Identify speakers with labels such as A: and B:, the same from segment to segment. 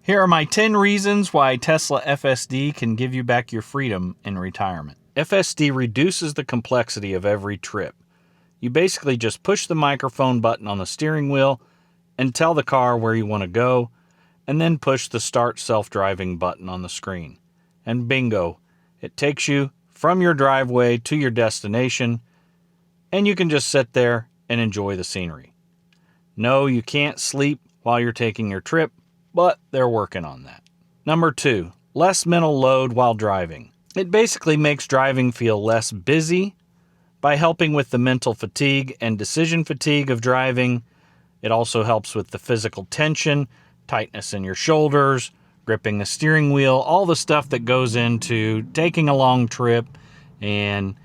A: Here are my 10 reasons why Tesla FSD can give you back your freedom in retirement. FSD reduces the complexity of every trip. You basically just push the microphone button on the steering wheel and tell the car where you want to go, and then push the start self-driving button on the screen. And bingo, it takes you from your driveway to your destination, and you can just sit there and enjoy the scenery. No, you can't sleep while you're taking your trip, but they're working on that. Number 2, less mental load while driving. It basically makes driving feel less busy by helping with the mental fatigue and decision fatigue of driving. It also helps with the physical tension, tightness in your shoulders, gripping the steering wheel, all the stuff that goes into taking a long trip, and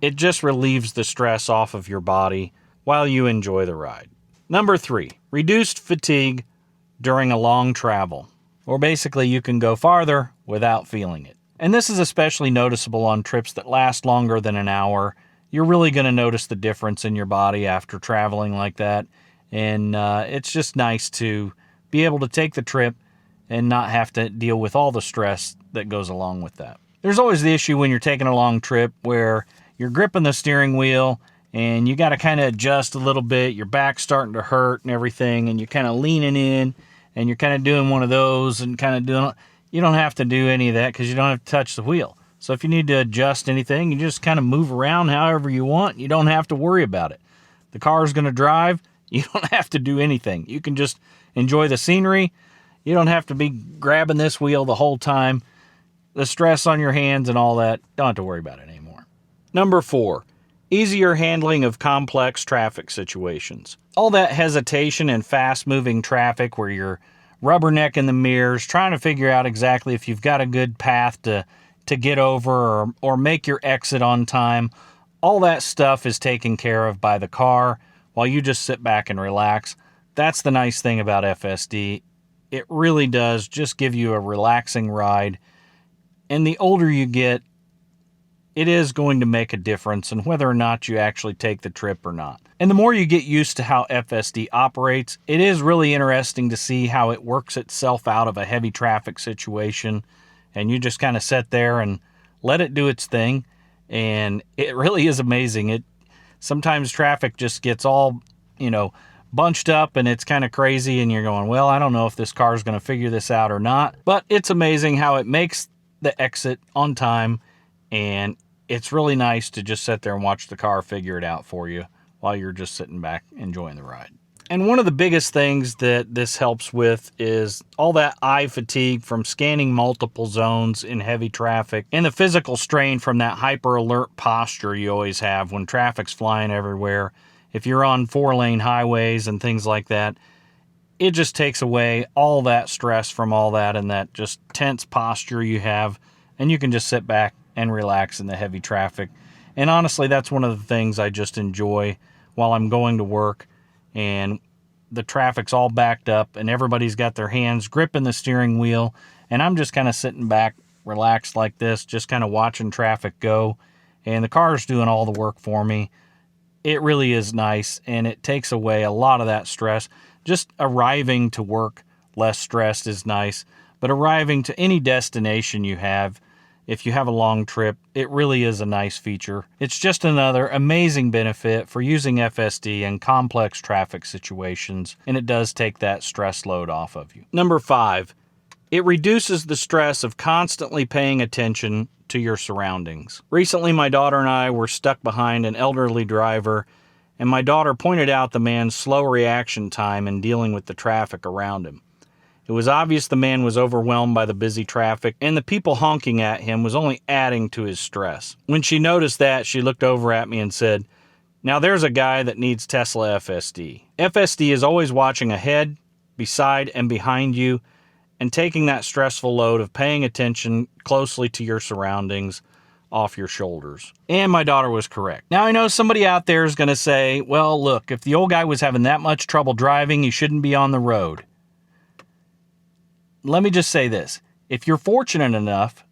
A: it just relieves the stress off of your body while you enjoy the ride. Number 3, reduced fatigue during a long travel, or basically you can go farther without feeling it. And this is especially noticeable on trips that last longer than an hour. You're really going to notice the difference in your body after traveling like that, and it's just nice to be able to take the trip and not have to deal with all the stress that goes along with that. There's always the issue when you're taking a long trip where you're gripping the steering wheel and you got to kind of adjust a little bit. Your back's starting to hurt and everything, and you're kind of leaning in and you're kind of doing one of those and kind of doing. You don't have to do any of that because you don't have to touch the wheel. So if you need to adjust anything, you just kind of move around however you want. You don't have to worry about it. The car is going to drive. You don't have to do anything. You can just enjoy the scenery. You don't have to be grabbing this wheel the whole time. The stress on your hands and all that, don't have to worry about it anymore. Number 4, easier handling of complex traffic situations. All that hesitation and fast-moving traffic where you're rubbernecking the mirrors, trying to figure out exactly if you've got a good path to get over or make your exit on time, all that stuff is taken care of by the car while you just sit back and relax. That's the nice thing about FSD. It really does just give you a relaxing ride. And the older you get, it is going to make a difference in whether or not you actually take the trip or not. And the more you get used to how FSD operates, it is really interesting to see how it works itself out of a heavy traffic situation. And you just kind of sit there and let it do its thing. And it really is amazing. Sometimes traffic just gets all, bunched up and it's kind of crazy. And you're going, well, I don't know if this car is going to figure this out or not. But it's amazing how it makes the exit on time. And it's really nice to just sit there and watch the car figure it out for you while you're just sitting back enjoying the ride. And one of the biggest things that this helps with is all that eye fatigue from scanning multiple zones in heavy traffic and the physical strain from that hyper alert posture you always have when traffic's flying everywhere. If you're on 4-lane highways and things like that, it just takes away all that stress from all that and that just tense posture you have, and you can just sit back and relax in the heavy traffic. And honestly, that's one of the things I just enjoy while I'm going to work and the traffic's all backed up and everybody's got their hands gripping the steering wheel, and I'm just kind of sitting back, relaxed like this, just kind of watching traffic go, and the car's doing all the work for me. It really is nice, and it takes away a lot of that stress. Just arriving to work less stressed is nice, but arriving to any destination you have, if you have a long trip, it really is a nice feature. It's just another amazing benefit for using FSD in complex traffic situations, and it does take that stress load off of you. Number 5, it reduces the stress of constantly paying attention to your surroundings. Recently, my daughter and I were stuck behind an elderly driver, and my daughter pointed out the man's slow reaction time in dealing with the traffic around him. It was obvious the man was overwhelmed by the busy traffic, and the people honking at him was only adding to his stress. When she noticed that, she looked over at me and said, "Now there's a guy that needs Tesla FSD." FSD is always watching ahead, beside, and behind you, and taking that stressful load of paying attention closely to your surroundings off your shoulders. And my daughter was correct. Now I know somebody out there is going to say, well, look, if the old guy was having that much trouble driving, he shouldn't be on the road. Let me just say this. If you're fortunate enough,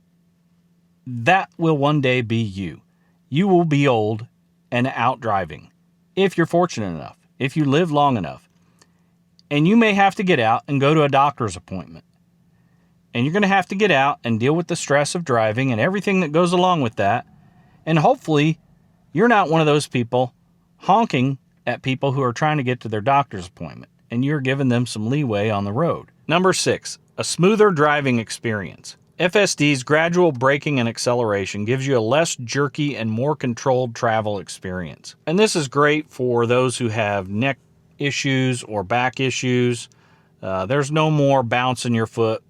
A: that will one day be you. You will be old and out driving. If you're fortunate enough, if you live long enough. And you may have to get out and go to a doctor's appointment. And you're going to have to get out and deal with the stress of driving and everything that goes along with that. And hopefully, you're not one of those people honking at people who are trying to get to their doctor's appointment, and you're giving them some leeway on the road. Number 6, a smoother driving experience. FSD's gradual braking and acceleration gives you a less jerky and more controlled travel experience. And this is great for those who have neck issues or back issues. There's no more bounce in your foot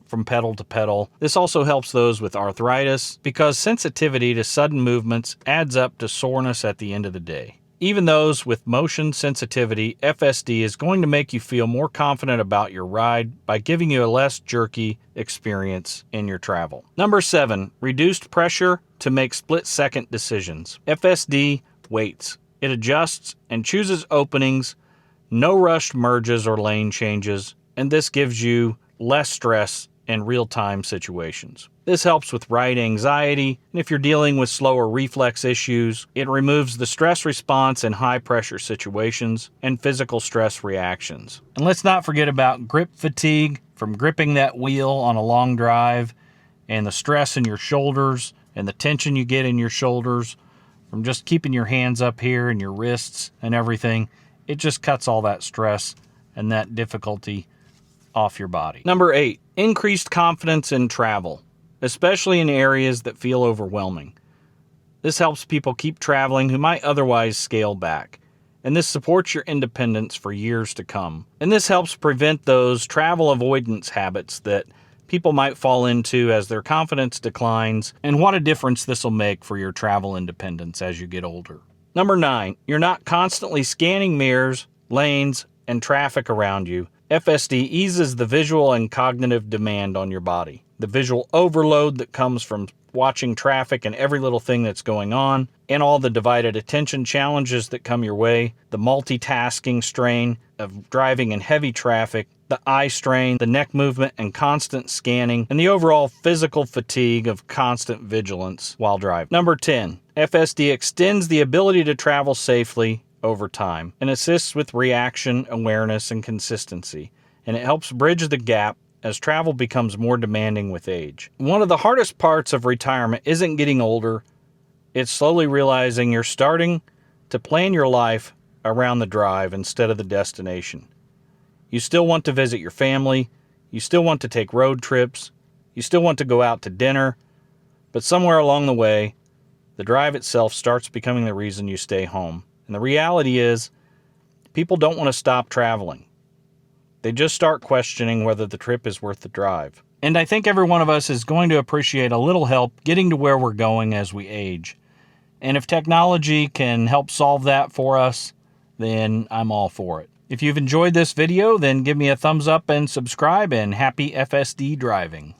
A: from pedal to pedal. This also helps those with arthritis because sensitivity to sudden movements adds up to soreness at the end of the day. Even those with motion sensitivity, FSD is going to make you feel more confident about your ride by giving you a less jerky experience in your travel. Number 7, reduced pressure to make split-second decisions. FSD waits. It adjusts and chooses openings, no rushed merges or lane changes, and this gives you less stress in real-time situations. This helps with ride anxiety, and if you're dealing with slower reflex issues, it removes the stress response in high-pressure situations and physical stress reactions. And let's not forget about grip fatigue from gripping that wheel on a long drive, and the stress in your shoulders and the tension you get in your shoulders from just keeping your hands up here and your wrists and everything. It just cuts all that stress and that difficulty off your body. Number 8, increased confidence in travel, especially in areas that feel overwhelming. This helps people keep traveling who might otherwise scale back, and this supports your independence for years to come. And this helps prevent those travel avoidance habits that people might fall into as their confidence declines, and what a difference this will make for your travel independence as you get older. Number 9, you're not constantly scanning mirrors, lanes, and traffic around you. FSD eases the visual and cognitive demand on your body. The visual overload that comes from watching traffic and every little thing that's going on, and all the divided attention challenges that come your way, the multitasking strain of driving in heavy traffic, the eye strain, the neck movement and constant scanning, and the overall physical fatigue of constant vigilance while driving. Number 10, FSD extends the ability to travel safely over time and assists with reaction, awareness, and consistency. And it helps bridge the gap as travel becomes more demanding with age. One of the hardest parts of retirement isn't getting older, it's slowly realizing you're starting to plan your life around the drive instead of the destination. You still want to visit your family, you still want to take road trips, you still want to go out to dinner, but somewhere along the way, the drive itself starts becoming the reason you stay home. And the reality is, people don't want to stop traveling. They just start questioning whether the trip is worth the drive. And I think every one of us is going to appreciate a little help getting to where we're going as we age. And if technology can help solve that for us, then I'm all for it. If you've enjoyed this video, then give me a thumbs up and subscribe, and happy FSD driving.